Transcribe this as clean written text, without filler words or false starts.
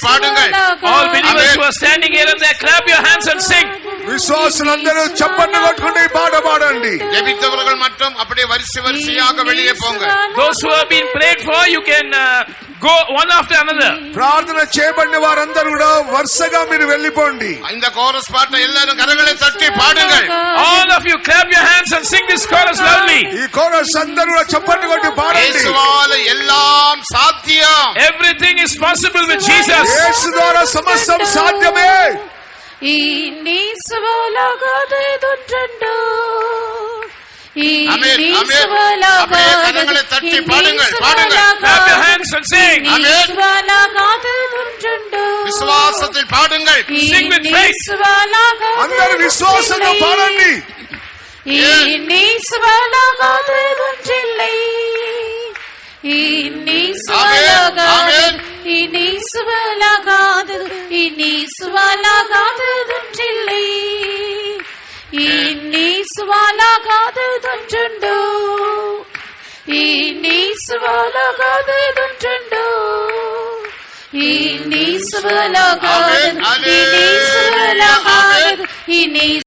பாடுங்கள். All believers who are standing here and there, clap your hands and sing. విశ్వాసులందరూ చప్పట్లు కొట్టుకుంటూ ఈ పాట పాడండి. ஜெபித்தவர்கள் மட்டும் அப்படியே வரிசையாக வெளியே போங்க. Those who have been prayed for, you can go one after another. ప్రార్థన చేయబడిన వారందరూ కూడా వరుసగా మీరు వెళ్ళిపోండి. இந்த கோரஸ் பாட்டை எல்லாரும் கரங்களை தட்டி பாடுங்கள். All of you clap your hands and sing this chorus loudly. ఈ కోరస్ అందరూ కూడా చప్పట్లు కొట్టి పాడండి. యేసువాల ఎల్లాం సాధ్యం. Everything is possible with Jesus. యేసు ద్వారా సమస్తం సాధ్యమే. ఈ నీసువలగదెదుండు ఆమేన్ ఆమేన్. அப்படியே கரங்களை தட்டி பாடுங்கள் பாடுங்கள். Clap your hands and sing. ஆமென். விசுவாசத்தில் பாடுங்கள். Sing with faith. అందరూ విశ్వాసంతో పాడండి. ఈ నీసువలగదెదుండిల్లై ఈ నీసువలగదె ఈ నీసువలగదె ఈ నీసువలగదెదుండిల్లై ఈ నీసువలగదెదుండు ఈ నీసువలగదెదుండు ఈ నీసువలగదె ఈ నీసువలగదె ఈ